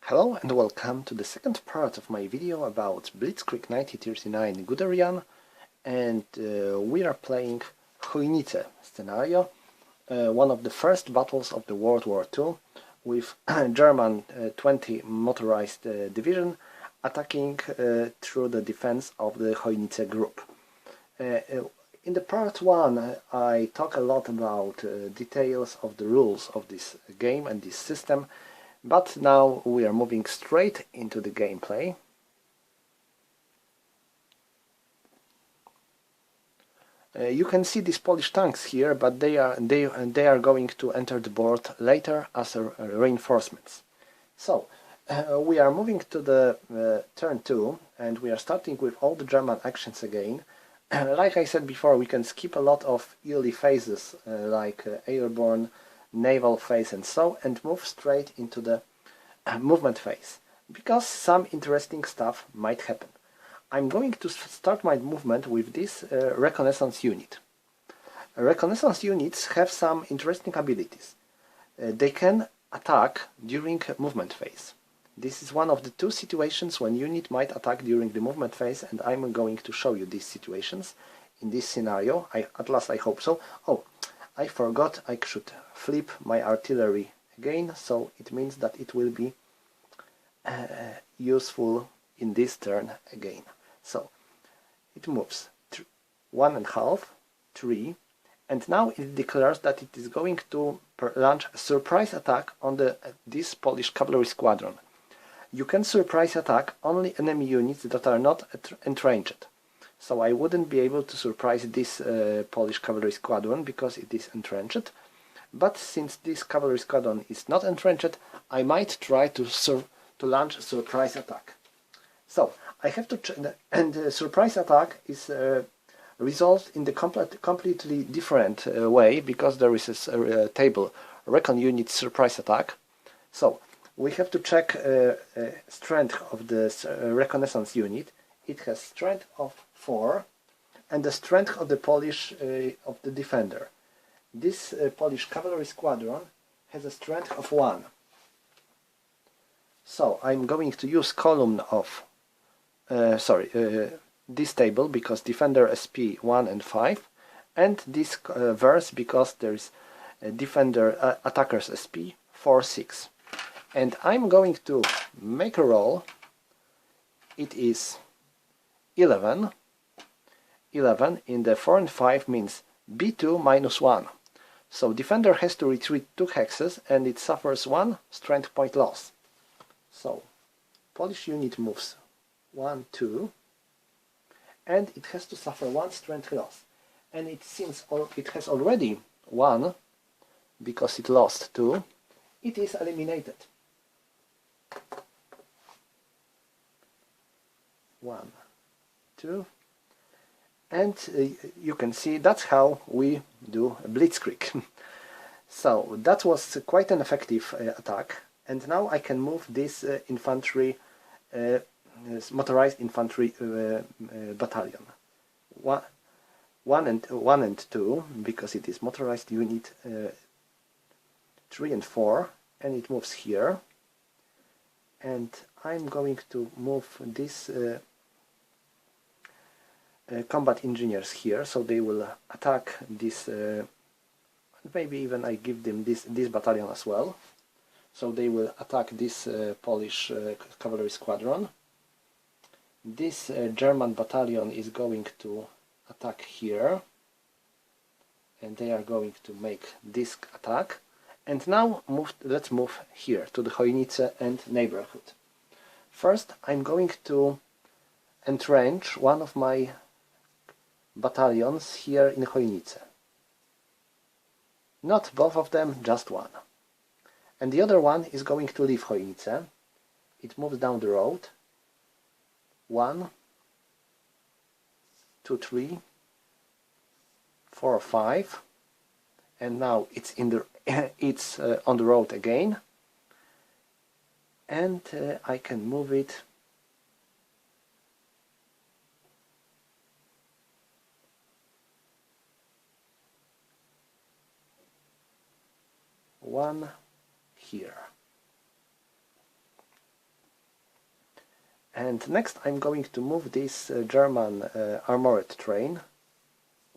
Hello and welcome to the second part of my video about Blitzkrieg 1939 Guderian, and we are playing Chojnice scenario, one of the first battles of the World War II, with German 20 motorized division attacking through the defense of the Chojnice group. In the part 1 I talk a lot about details of the rules of this game and this system, but now we are moving straight into the gameplay. You can see these Polish tanks here, but they are going to enter the board later as reinforcements. So we are moving to the turn 2, and we are starting with all the German actions again. Like I said before, we can skip a lot of early phases like airborne, naval phase and so, and move straight into the movement phase, because some interesting stuff might happen. I'm going to start my movement with this reconnaissance unit. Reconnaissance units have some interesting abilities. They can attack during movement phase. This is one of the two situations when unit might attack during the movement phase, and I'm going to show you these situations in this scenario. At last I hope so. Oh, I forgot I should flip my artillery again, so it means that it will be useful in this turn again. So it moves 1.5, 3, and now it declares that it is going to launch a surprise attack on this Polish cavalry squadron. You can surprise attack only enemy units that are not entrenched. So I wouldn't be able to surprise this Polish cavalry squadron because it is entrenched. But since this cavalry squadron is not entrenched, I might try to launch a surprise attack. So I have to and the surprise attack is resolved in the completely different way, because there is a table recon unit surprise attack. So we have to check strength of the reconnaissance unit. It has strength of 4 and the strength of the Polish of the defender. This Polish cavalry squadron has a strength of 1. So I'm going to use column of this table because defender SP 1 and 5, and this verse because there is defender attackers SP 4, 6. And I'm going to make a roll. It is 11. 11 in the 4 and 5 means B2 minus 1. So defender has to retreat 2 hexes and it suffers 1 strength point loss. So Polish unit moves 1, 2, and it has to suffer 1 strength loss. And it seems it has already 1 because it lost 2. It is eliminated. 1, 2, and you can see that's how we do a Blitzkrieg. So that was quite an effective attack, and now I can move this infantry, motorized infantry battalion. 1 and 2, because it is motorized unit 3 and 4, and it moves here. And I'm going to move this combat engineers here, so they will attack this, maybe even I give them this battalion as well. So they will attack this Polish cavalry squadron. This German battalion is going to attack here, and they are going to make this attack. And now let's move here to the Chojnice and neighborhood. First I'm going to entrench one of my battalions here in Chojnice. Not both of them, just one. And the other one is going to leave Chojnice. It moves down the road. 1, 2, 3, 4, 5, and now it's on the road again, and I can move it one here. And next I'm going to move this German armored train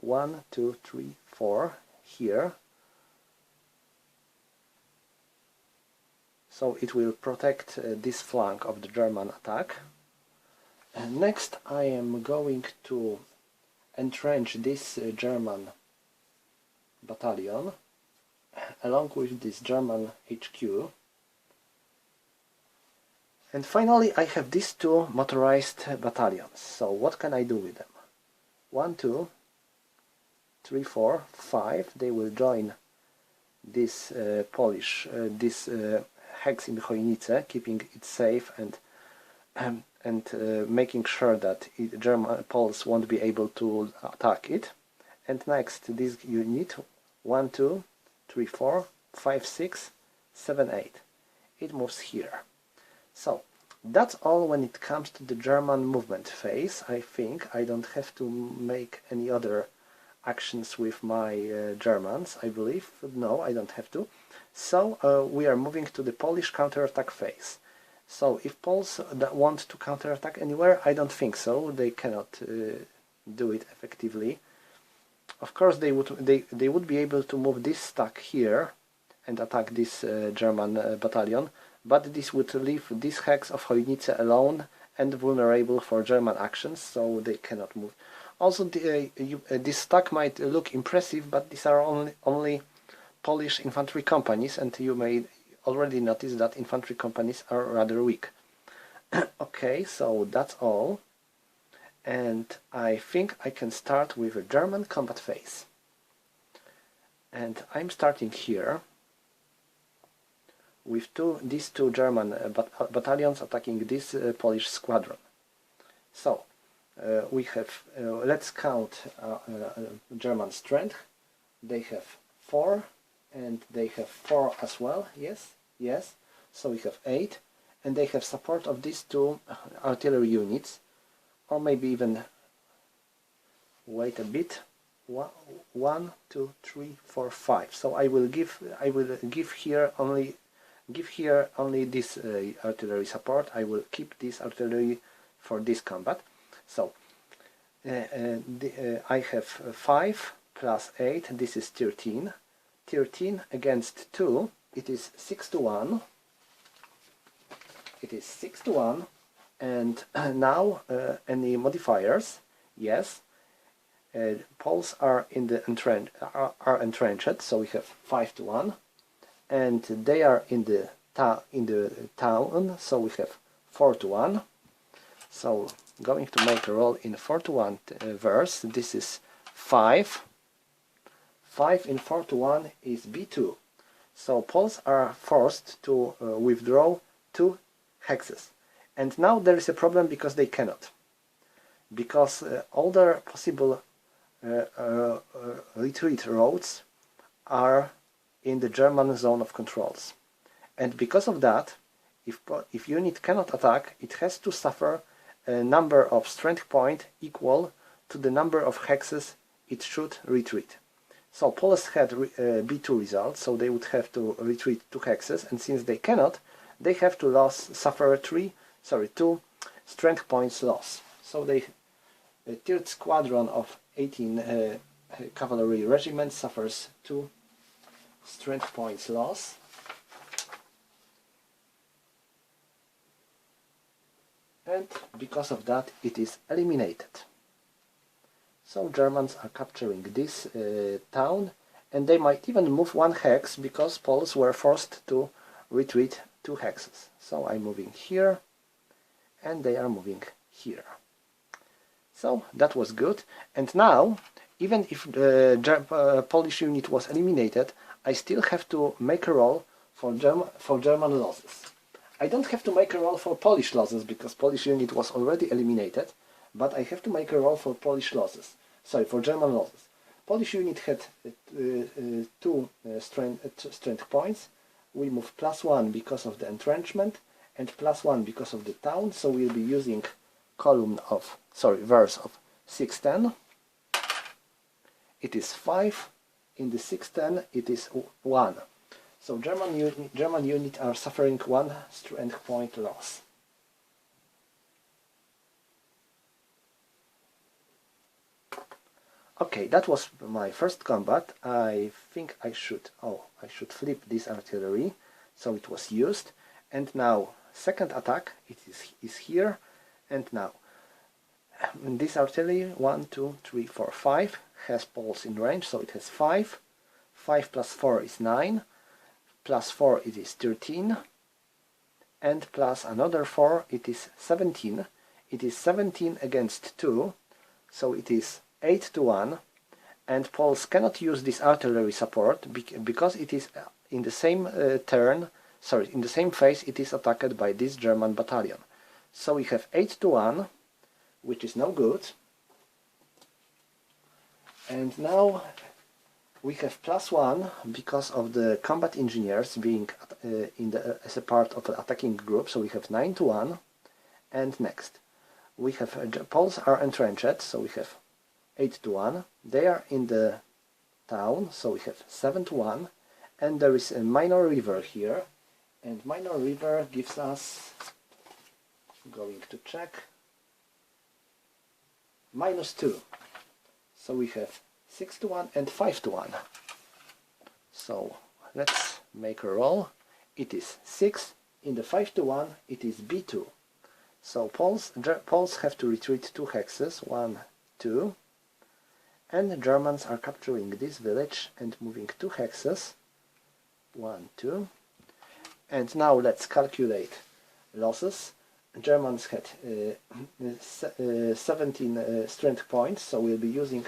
1, 2, 3, 4 here, so it will protect this flank of the German attack. And next I am going to entrench this German battalion along with this German HQ. And finally I have these two motorized battalions. So what can I do with them? 1, 2, 3, 4, 5. They will join this Polish, this hex in Chojnice, keeping it safe and making sure that German Poles won't be able to attack it. And next this unit 1, 2, 3, 4, 5, 6, 7, 8. It moves here. So that's all when it comes to the German movement phase. I think I don't have to make any other actions with my Germans, I believe. No, I don't have to. So we are moving to the Polish counterattack phase. So if Poles want to counterattack anywhere, I don't think so. They cannot do it effectively. Of course they would be able to move this stack here and attack this German battalion, but this would leave this hex of Chojnice alone and vulnerable for German actions, so they cannot move. Also, this stack might look impressive, but these are only Polish infantry companies, and you may already notice that infantry companies are rather weak. Okay, so that's all. And I think I can start with a German combat phase. And I'm starting here with these two German battalions attacking this Polish squadron. So we have, let's count German strength. They have 4 and they have 4 as well. Yes, yes. So we have 8, and they have support of these two artillery units, or maybe even, wait a bit, 1, 2, 3, 4, 5. So I will give here only this artillery support. I will keep this artillery for this combat. So I have 5 plus 8. This is 13. 13 against 2. It is 6 to 1. It is 6 to 1. And now any modifiers? Yes. Poles are in the entrenched, so we have 5 to 1. And they are in the town, so we have 4 to 1. So going to make a roll in 4 to 1 verse. This is 5. 5 in 4 to 1 is B2. So Poles are forced to withdraw 2 hexes. And now there is a problem because they cannot. Because all their possible retreat roads are in the German zone of controls. And because of that, if unit cannot attack, it has to suffer a number of strength point equal to the number of hexes it should retreat. So Poles had B2 results, so they would have to retreat 2 hexes, and since they cannot, they have to suffer 2 strength points loss. So the 3rd squadron of 18 cavalry regiment suffers 2 strength points loss. And because of that, it is eliminated. So Germans are capturing this town, and they might even move 1 hex because Poles were forced to retreat 2 hexes. So I'm moving here, and they are moving here. So that was good. And now, even if the Polish unit was eliminated, I still have to make a roll for German losses. I don't have to make a roll for Polish losses because Polish unit was already eliminated, but I have to make a roll for Polish losses. Sorry, for German losses. Polish unit had 2 strength points. We move +1 because of the entrenchment and +1 because of the town, so we'll be using verse of 610. It is 5. In the 610 it is 1. So German unit are suffering 1 strength point loss. Okay, that was my first combat. I think I should flip this artillery, so it was used. And now second attack, it is here. And now this artillery 1, 2, 3, 4, 5 has Poles in range, so it has 5. 5 plus 4 is 9. Plus 4 it is 13. And plus another 4 it is 17. It is 17 against 2, so it is 8-1, and Poles cannot use this artillery support because it is in the same in the same phase it is attacked by this German battalion. So we have 8-1, which is no good. And now we have +1 because of the combat engineers being as a part of the attacking group, so we have 9-1. And next we have Poles are entrenched, so we have 8-1. They are in the town, so we have 7-1. And there is a minor river here, and minor river gives us, going to check, -2. So we have 6-1 and 5-1. So let's make a roll. It is 6. In the 5-1 it is B2. So Poles have to retreat 2 hexes, 1, 2, and the Germans are capturing this village and moving 2 hexes, 1, 2. And now let's calculate losses. Germans had 17 strength points, so we'll be using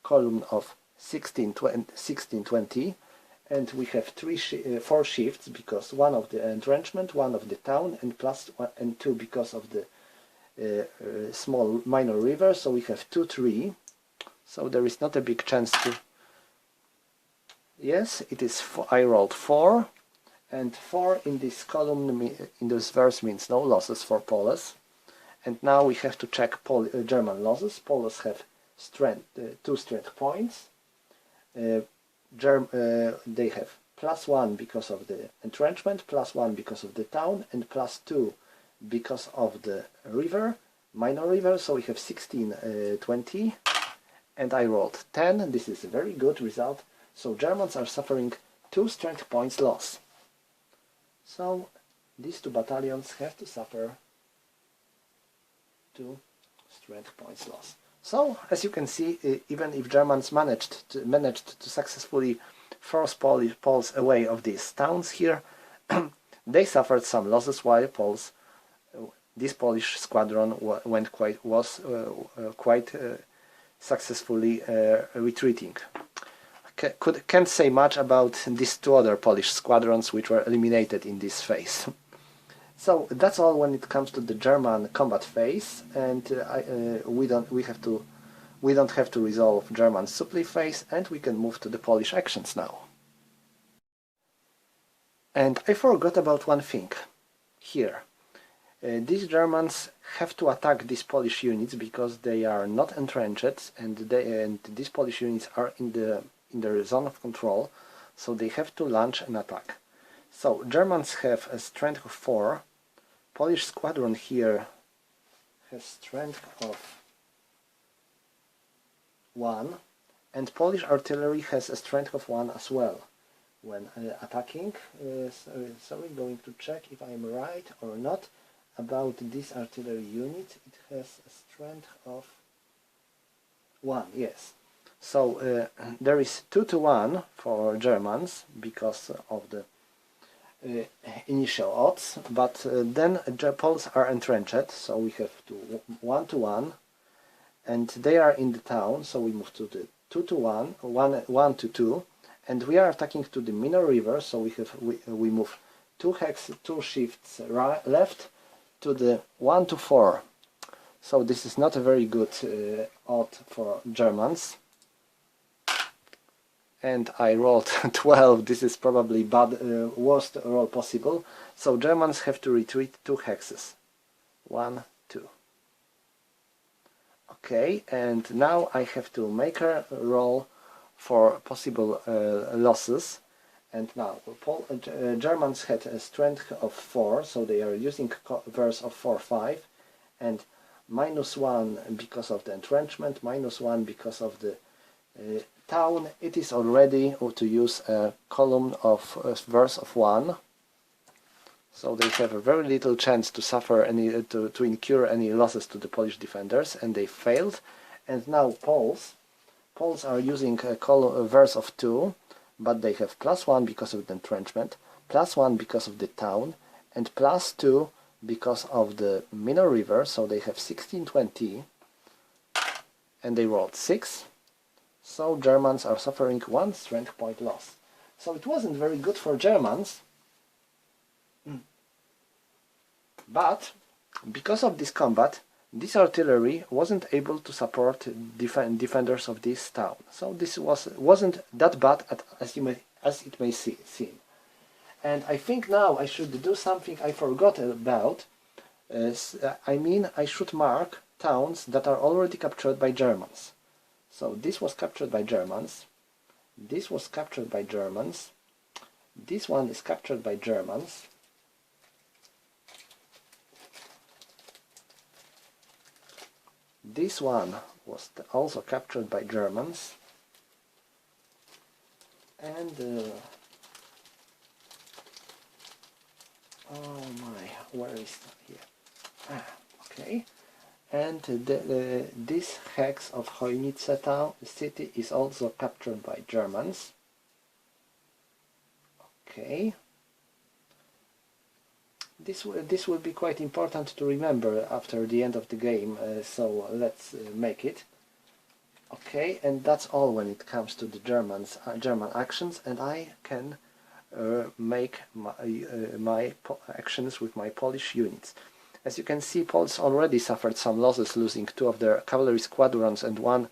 column of 16, 20, and we have 4 shifts because 1 of the entrenchment, 1 of the town, and +1 and 2 because of the small minor river, so we have 2, 3. So there is not a big chance to... Yes, it is. I rolled 4, and 4 in this column, in this verse, means no losses for Poles. And now we have to check German losses. Poles have 2 strength points. They have +1 because of the entrenchment, +1 because of the town, and +2 because of the river, minor river, so we have 16, 20. And I rolled 10. This is a very good result. So Germans are suffering 2 strength points loss. So these 2 battalions have to suffer 2 strength points loss. So as you can see, even if Germans managed to successfully force Poles away of these towns here, they suffered some losses, while this Polish squadron was quite successfully retreating. Can't say much about these 2 other Polish squadrons which were eliminated in this phase. So that's all when it comes to the German combat phase, and we don't have to resolve German supply phase, and we can move to the Polish actions now. And I forgot about one thing here. These Germans have to attack these Polish units because they are not entrenched, and these Polish units are in their zone of control, so they have to launch an attack. So Germans have a strength of 4, Polish squadron here has strength of 1, and Polish artillery has a strength of 1 as well. When attacking, sorry, going to check if I am right or not about this artillery unit. It has a strength of 1, yes. So there is 2-1 for Germans because of the initial odds, but then Poles are entrenched, so we have 1-1, and they are in the town, so we move to the 2-1, 1-2, and we are attacking to the minor river, so we move 2 shifts left to the 1-4. So this is not a very good odd for Germans. And I rolled 12. This is probably worst roll possible. So Germans have to retreat 2 hexes. 1, 2. Okay, and now I have to make a roll for possible losses. And now Germans had a strength of 4, so they are using verse of 4-5, and -1 because of the entrenchment, -1 because of the Town, it is already to use a column of verse of 1, so they have a very little chance to suffer any to incur any losses to the Polish defenders, and they failed. And now Poles are using a verse of 2, but they have +1 because of the entrenchment, +1 because of the town, and +2 because of the Minor River, so they have 1620, and they rolled 6, so Germans are suffering 1 strength point loss. So it wasn't very good for Germans, but because of this combat, this artillery wasn't able to support defenders of this town. So this wasn't that bad as it may seem. And I think now I should do something I forgot about. I should mark towns that are already captured by Germans. So this was captured by Germans. This was captured by Germans. This one is captured by Germans. This one was also captured by Germans. And oh my, where is that here? Okay. And this hex of Chojnice town city is also captured by Germans. Okay. This will be quite important to remember after the end of the game, so let's make it. Okay, and that's all when it comes to the German actions, and I can make my actions with my Polish units. As you can see, Poles already suffered some losses, losing 2 of their cavalry squadrons and 1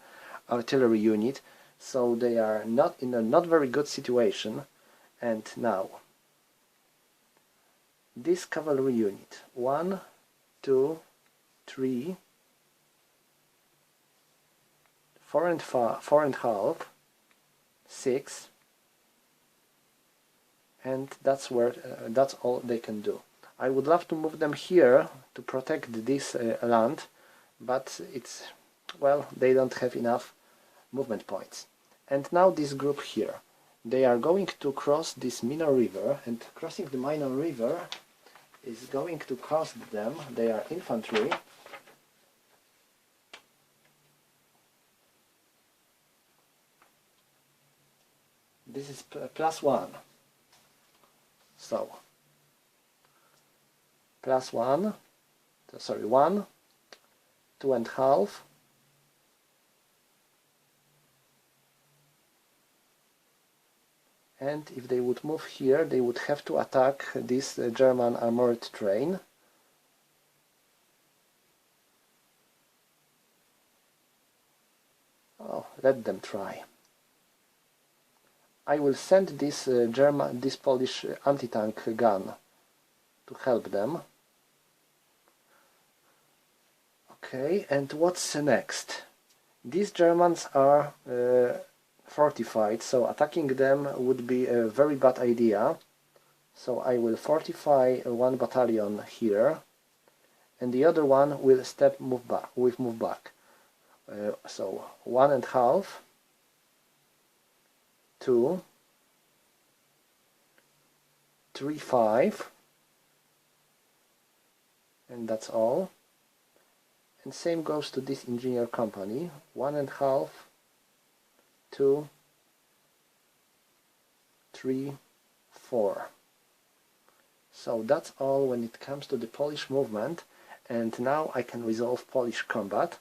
artillery unit, so they are not in a not very good situation. And now, this cavalry unit, 1, 2, 3, 4.5, 6, and that's all they can do. I would love to move them here to protect this land, but it's, well, they don't have enough movement points. And now this group here, they are going to cross this Minor River, and crossing the Minor River is going to cost them, they are infantry, this is +1, so +1, sorry, 1, 2.5, and if they would move here, they would have to attack this German armored train. Oh, let them try. I will send this Polish anti-tank gun to help them. Okay, and what's next? These Germans are fortified, so attacking them would be a very bad idea. So I will fortify 1 battalion here, and the other one will move back. So 1.5, 2, 3, 5, and that's all. And same goes to this engineer company, 1.5, 2, 3, 4. So that's all when it comes to the Polish movement, and now I can resolve Polish combat.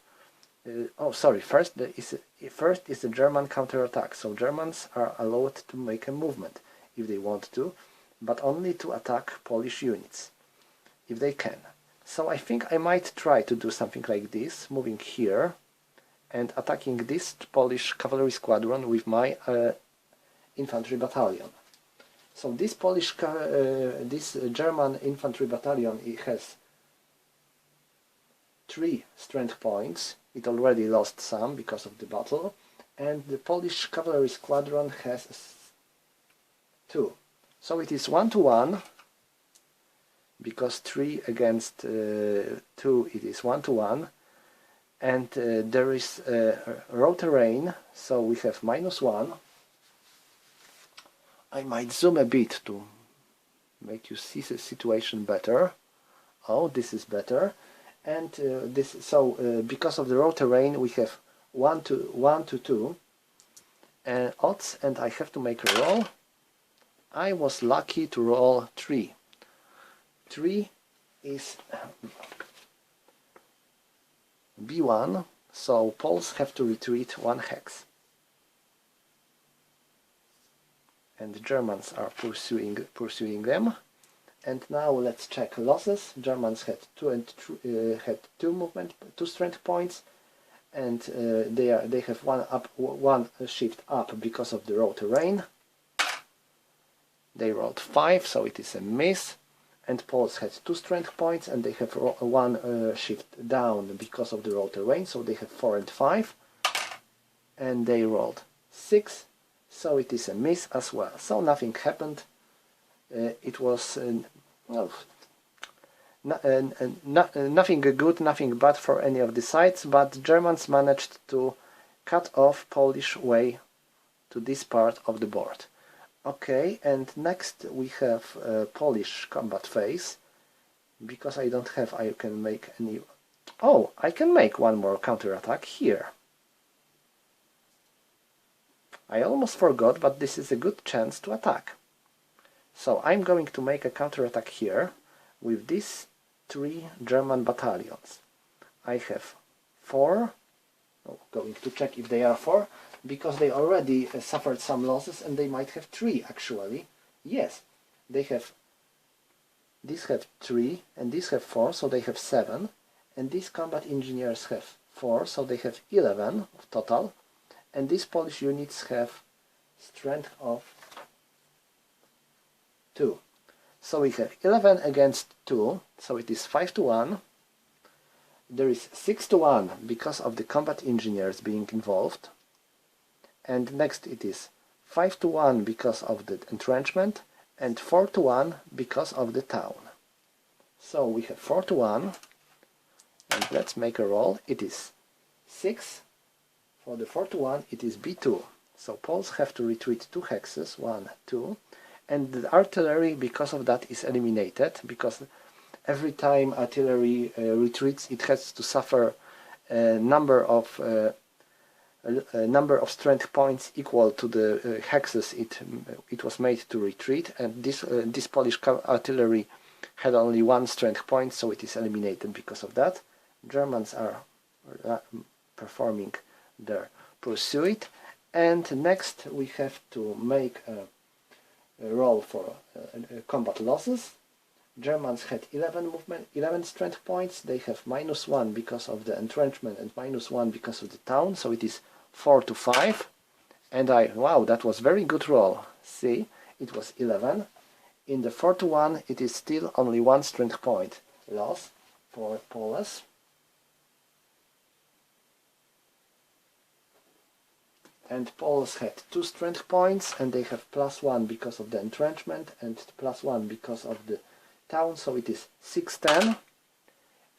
Oh, sorry, first is the German counterattack, so Germans are allowed to make a movement if they want to, but only to attack Polish units, if they can. So I think I might try to do something like this, moving here and attacking this Polish cavalry squadron with my infantry battalion. So this this German infantry battalion, it has 3 strength points. It already lost some because of the battle, and the Polish cavalry squadron has 2. So it is 1-to-1, because 3 against 2 it is 1-to-1, and there is road terrain, so we have -1. I might zoom a bit to make you see the situation better. Oh, this is better. And because of the road terrain, we have 1 to 2 odds, and I have to make a roll. I was lucky to roll 3. 3 is B1, so Poles have to retreat 1 hex. And the Germans are pursuing them. And now let's check losses. Germans had 2 strength points, and they have one shift up because of the road terrain. They rolled 5, so it is a miss. And Poles had 2 strength points, and they have 1 shift down because of the road terrain, so they have 4 and 5. And they rolled 6, so it is a miss as well. So nothing happened. It was nothing good, nothing bad for any of the sides, but the Germans managed to cut off Polish way to this part of the board. Okay, and next we have Polish combat phase. Because I don't have, I can make any... Oh, I can make one more counterattack here. I almost forgot, but this is a good chance to attack. So I'm going to make a counterattack here with these 3 German battalions. I have 4, going to check if they are 4, because they already suffered some losses, and they might have 3 actually. Yes, they have, these have 3 and these have 4, so they have 7, and these combat engineers have 4, so they have 11 total, and these Polish units have strength of 2. So we have 11 against 2, so it is 5 to 1. There is 6 to 1 because of the combat engineers being involved. And next it is 5 to 1 because of the entrenchment, and 4 to 1 because of the town. So we have 4 to 1, and let's make a roll. It is 6. For the 4 to 1 it is B2. So Poles have to retreat 2 hexes, 1, 2, and the artillery because of that is eliminated, because every time artillery retreats it has to suffer a number of strength points equal to the hexes it was made to retreat, and this Polish artillery had only 1 strength point, so it is eliminated because of that. Germans are performing their pursuit, and next we have to make a roll for combat losses. Germans had 11 strength points. They have -1 because of the entrenchment and -1 because of the town, so it is 4 to 5. And wow, that was very good roll. See, it was 11. In the 4 to 1 it is still only 1 strength point loss for Poles. And Poles had 2 strength points, and they have +1 because of the entrenchment and +1 because of the town, so it is 6-10,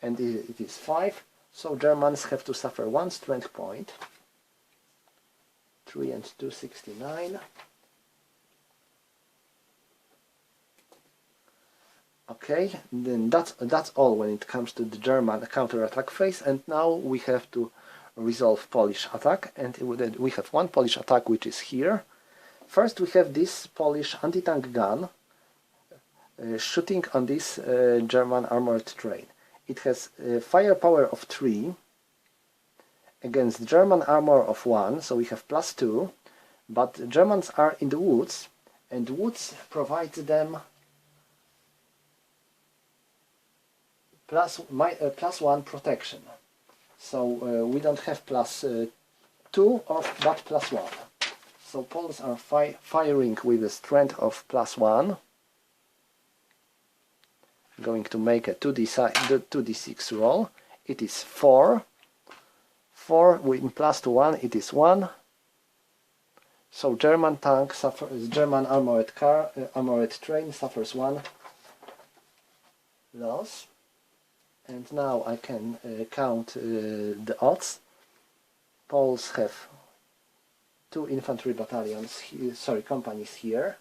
and it is 5, so Germans have to suffer 1 strength point. 3 and 2, 69. Okay, then that's all when it comes to the German counterattack phase, and now we have to resolve Polish attack, and we have 1 Polish attack which is here. First we have this Polish anti-tank gun shooting on this German armored train. It has firepower of 3 against German armor of 1, so we have +2, but Germans are in the woods, and woods provide them +1 protection. So we don't have +2 but +1. So Poles are firing with a strength of +1. Going to make a 2d6 roll. It is 4. 4 with +1 it is 1. So German tank suffers, German armored train suffers 1 loss. And now I can count the odds. Poles have 2 infantry battalions, companies here.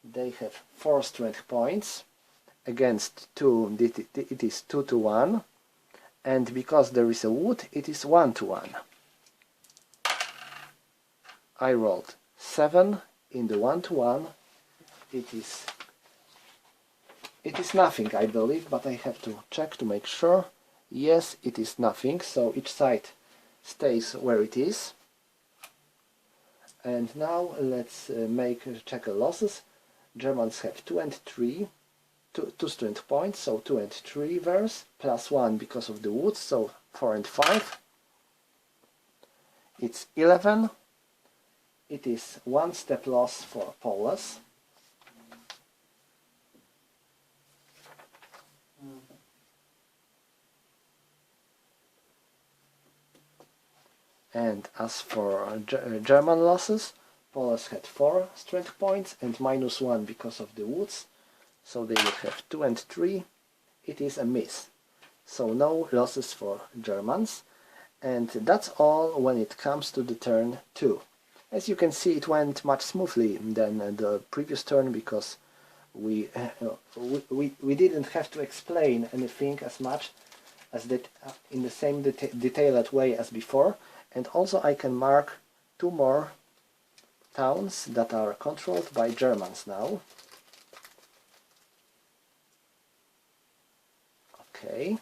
They have 4 strength points. Against 2, it is 2 to 1. And because there is a wood, it is 1 to 1. I rolled 7 in the 1 to 1. It is nothing, I believe, but I have to check to make sure. Yes, it is nothing, so each side stays where it is. And now let's check the losses. Germans have 2 and 3, 2 strength points, so 2 and 3 verse, plus 1 because of the woods, so 4 and 5. It's 11. It is 1 step loss for Poles. And as for German losses, Poles had 4 strength points and minus 1 because of the woods, so they would have 2 and 3. It is a miss, so no losses for Germans. And that's all when it comes to the turn 2. As you can see, it went much smoothly than the previous turn, because we didn't have to explain anything as much as that in the same detailed way as before. And also I can mark 2 more towns that are controlled by Germans now. Okay.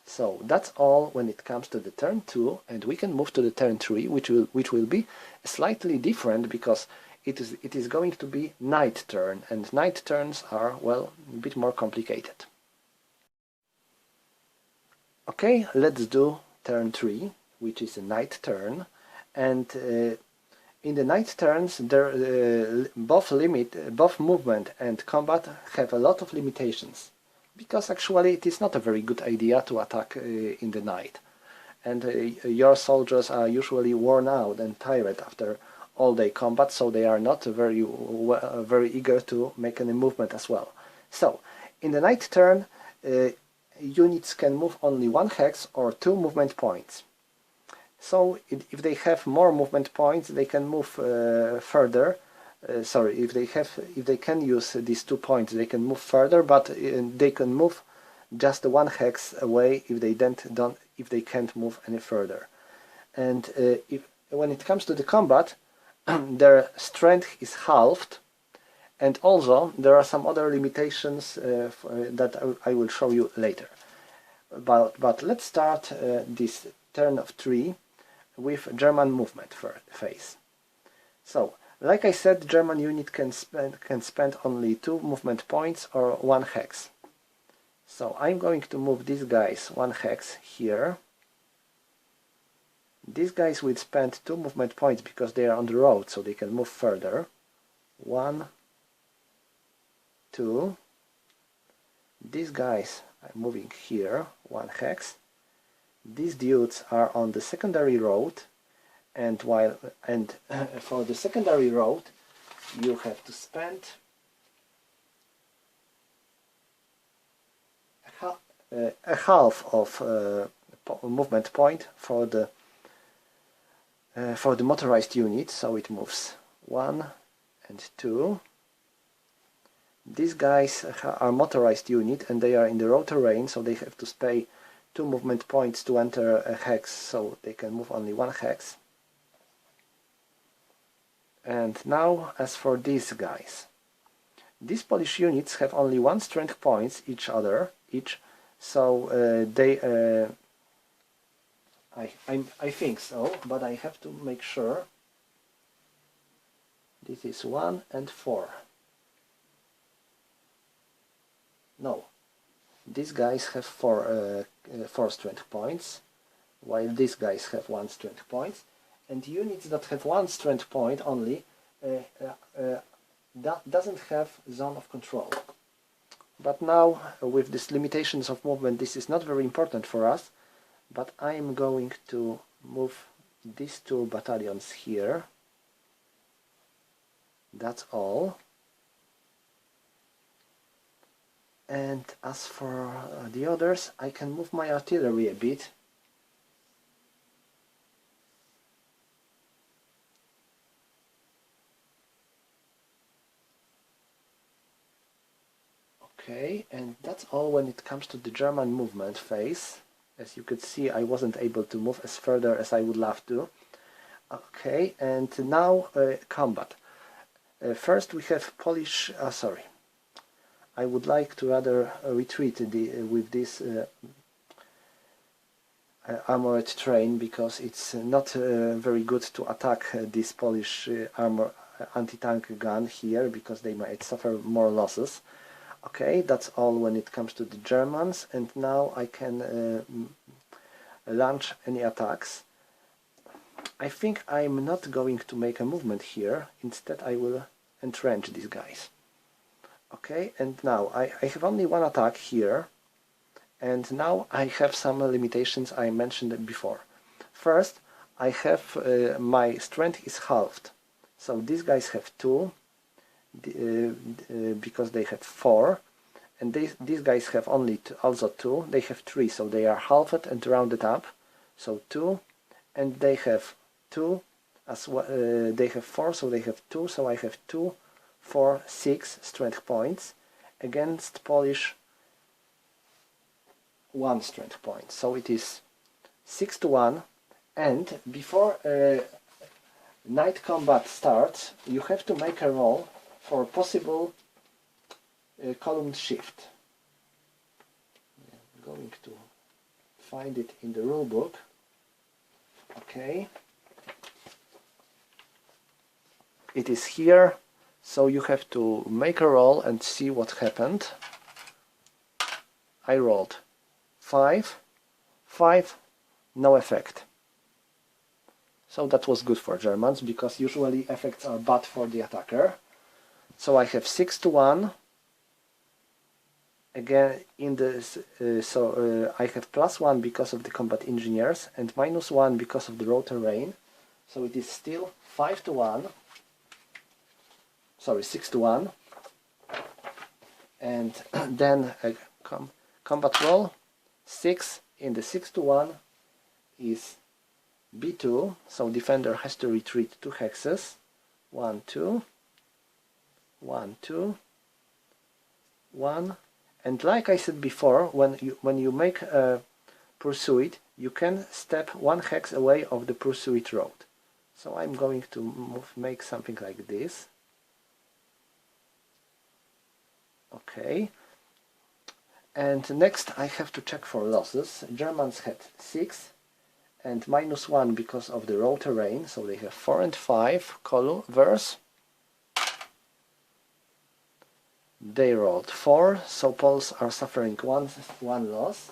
So that's all when it comes to the turn 2, and we can move to the turn 3, which will be slightly different, because it is going to be night turn, and night turns are, well, a bit more complicated. Okay, let's do turn 3, which is a night turn, and in the night turns, both movement and combat have a lot of limitations, because actually it is not a very good idea to attack in the night, and your soldiers are usually worn out and tired after all-day combat, so they are not very eager to make any movement as well. So, in the night turn, units can move only 1 hex or 2 movement points. So if they have more movement points, they can move further. If they can use these 2 points, they can move further, but they can move just 1 hex away if they can't move any further. And when it comes to the combat, their strength is halved, and also there are some other limitations that I will show you later. But let's start this turn of 3 with German movement phase. So, like I said, German unit can spend only 2 movement points or 1 hex. So I'm going to move these guys 1 hex here. These guys will spend 2 movement points because they are on the road, so they can move further. 1, 2. These guys are moving here 1 hex. These dudes are on the secondary road, and for the secondary road you have to spend a half of movement point for the motorized unit, so it moves 1 and 2. These guys are motorized unit and they are in the road terrain, so they have to pay 2 movement points to enter a hex, so they can move only 1 hex. And now, as for these guys, these Polish units have only 1 strength points each, so I think so, but I have to make sure. This is 1 and 4. No, these guys have 4 strength points, while these guys have 1 strength point, and units that have 1 strength point only that doesn't have zone of control. But now, with these limitations of movement, this is not very important for us, but I am going to move these 2 battalions here. That's all. And as for the others, I can move my artillery a bit. Okay, and that's all when it comes to the German movement phase. As you could see, I wasn't able to move as further as I would love to. Okay, and now combat. First we have Polish... sorry. I would like to rather retreat with this armored train, because it's not very good to attack this Polish armor anti-tank gun here, because they might suffer more losses. Okay, that's all when it comes to the Germans, and now I can launch any attacks. I think I'm not going to make a movement here. Instead I will entrench these guys. Okay, and now I have only one attack here, and now I have some limitations I mentioned before. First, I have my strength is halved, so these guys have 2, because they have 4, and these guys have only also 2, they have 3, so they are halved and rounded up, so 2, and they have 2 as well, they have 4, so they have 2, so I have 2, 4, 6 strength points against Polish 1 strength point, so it is 6-1, and before night combat starts you have to make a roll for possible column shift. I'm going to find it in the rule book. Okay, it is here, so you have to make a roll and see what happened. I rolled 5, 5, no effect. So that was good for Germans, because usually effects are bad for the attacker. So I have 6-1. Again, in this, I have +1 because of the combat engineers and -1 because of the road terrain. So it is still 5-1. Sorry, 6-1. And then combat roll 6. In the 6-1 is B2, so defender has to retreat 2 hexes. 1, 2, 1, 2, 1. And like I said before, when you make a pursuit, you can step 1 hex away of the pursuit road. So I'm going to make something like this. Okay. And next I have to check for losses. Germans had 6 and -1 because of the road terrain, so they have 4 and 5 verse. They rolled 4, so Poles are suffering one loss,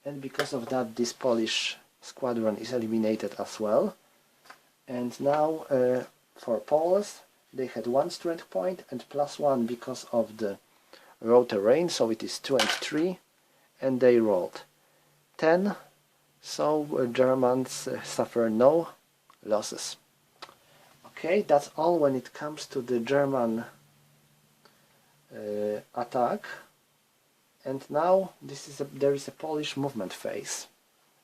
and because of that this Polish squadron is eliminated as well. And now for Poles, they had 1 strength point and +1 because of the road terrain, so it is 2 and 3, and they rolled 10, so Germans suffer no losses. Okay, that's all when it comes to the German attack. And now there is a Polish movement phase,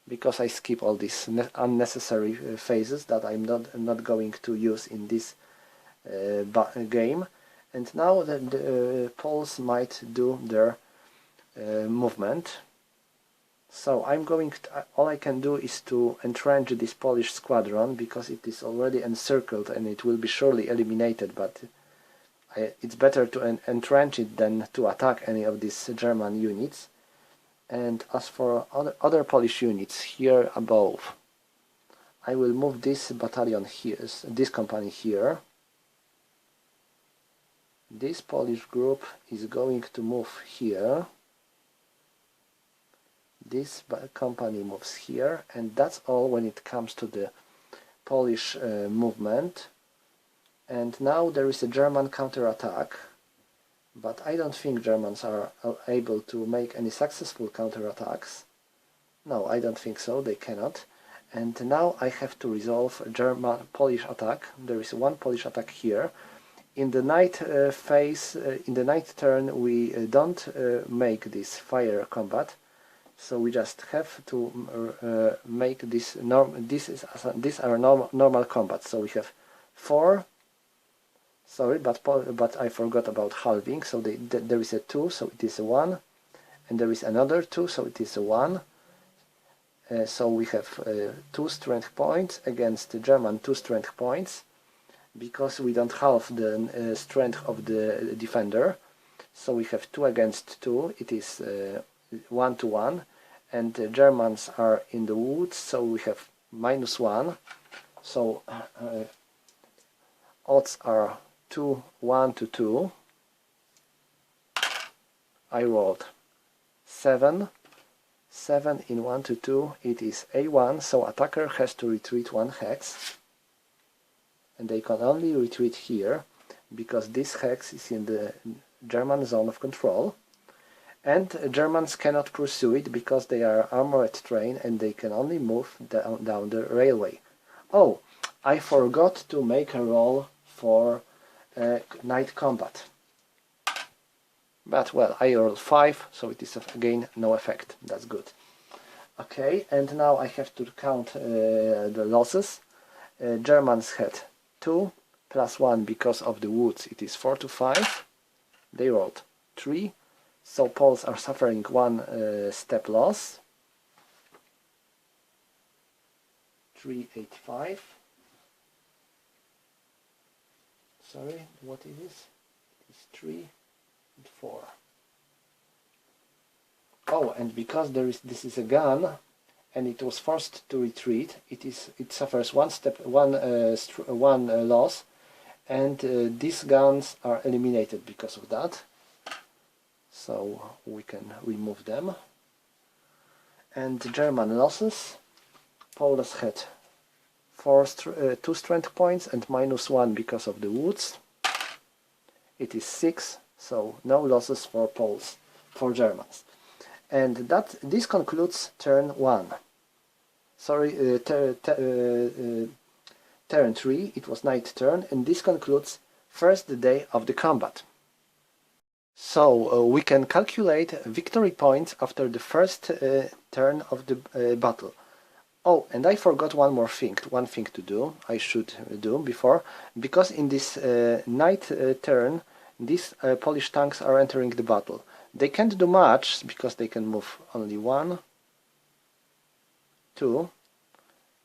because I skip all these unnecessary phases that I'm not going to use in this game. And now the Poles might do their movement. So I'm going to, all I can do is to entrench this Polish squadron, because it is already encircled and it will be surely eliminated, but it's better to entrench it than to attack any of these German units. And as for other Polish units here above, I will move this battalion here, this company here. This Polish group is going to move here. This company moves here, and that's all when it comes to the Polish movement. And now there is a German counterattack, but I don't think Germans are able to make any successful counterattacks. No, I don't think so, they cannot. And now I have to resolve a Polish attack. There is 1 Polish attack here. in the night phase, in the night turn, we don't make this fire combat, so we just have to make this these are normal combat. So we have 4. Sorry, but I forgot about halving. So there is a 2, so it is a 1, and there is another 2, so it is a 1. So we have 2 strength points against the German 2 strength points, because we don't halve the strength of the defender. So we have 2 against 2, it is 1 to 1, and the Germans are in the woods, so we have -1. So odds are 1 to 2. I rolled 7. 7 in 1 to 2, it is A1, so attacker has to retreat 1 hex. And they can only retreat here, because this hex is in the German zone of control. And Germans cannot pursue it, because they are armored train and they can only move down the railway. Oh, I forgot to make a roll for night combat. But well, I rolled 5, so it is again no effect. That's good. Okay, and now I have to count the losses. Germans had 2 plus 1 because of the woods, it is 4 to 5. They rolled 3, so Poles are suffering 1 step loss. 385. Sorry, what it is? It is 3 and 4. Oh, and because this is a gun and it was forced to retreat, it suffers 1 loss, and these guns are eliminated because of that. So we can remove them. And German losses. Poles had 2 strength points and -1 because of the woods. It is 6, so no losses for Poles, for Germans. And this concludes turn 1. Sorry, turn 3, it was night turn, and this concludes first day of the combat. So we can calculate victory points after the first turn of the battle. Oh, and I forgot one thing to do, I should do before, because in this night turn, these Polish tanks are entering the battle. They can't do much, because they can move only 1, 2,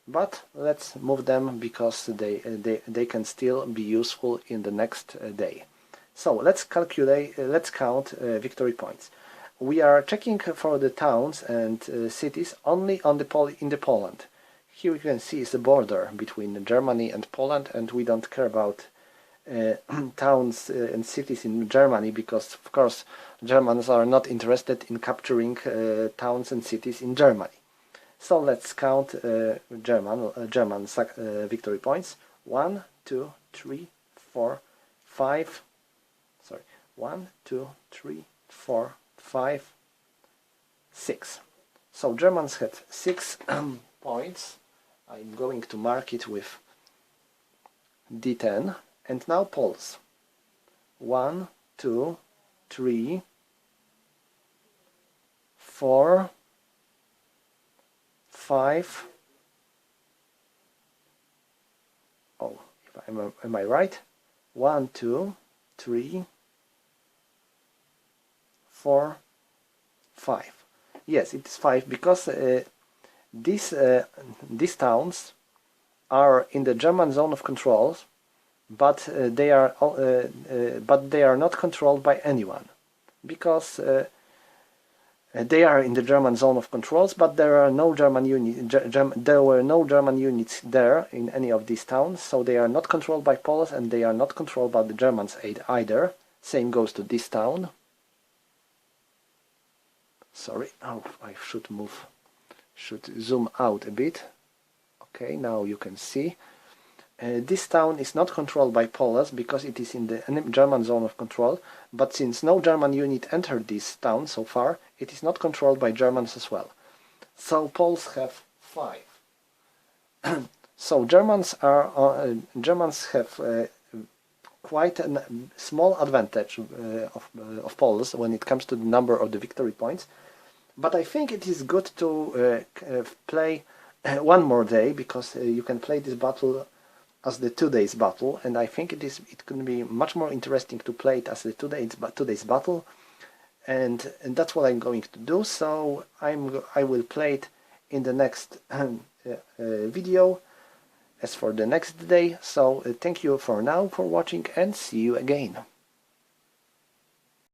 but let's move them because they can still be useful in the next day. So let's count victory points. We are checking for the towns and cities only on in Poland. Here you can see is the border between Germany and Poland, and we don't care about towns and cities in Germany, because of course Germans are not interested in capturing towns and cities in Germany. So let's count German victory points. 1, 2, 3, 4, 5. Sorry, 1, 2, 3, 4, 5, 6. So Germans had 6 points. I'm going to mark it with D10. And now Poles. 1, 2, 3, 4, 5. Oh, am I right? 1, 2, 3, 4, 5. Yes, it is 5, because these towns are in the German zone of control, but they are not controlled by anyone, because they are in the German zone of controls, but there are no German there were no German units there in any of these towns, so they are not controlled by Poles and they are not controlled by the Germans either. Same goes to this town. Sorry, oh, I should zoom out a bit. Okay, now you can see. This town is not controlled by Poles because it is in the German zone of control, but since no German unit entered this town so far, it is not controlled by Germans as well. So Poles have 5. So Germans have quite a small advantage of Poles when it comes to the number of the victory points. But I think it is good to play one more day, because you can play this battle as the 2 days battle, and I think it can be much more interesting to play it as the 2 days battle, and that's what I'm going to do. So I will play it in the next video as for the next day. So thank you for now for watching, and see you again.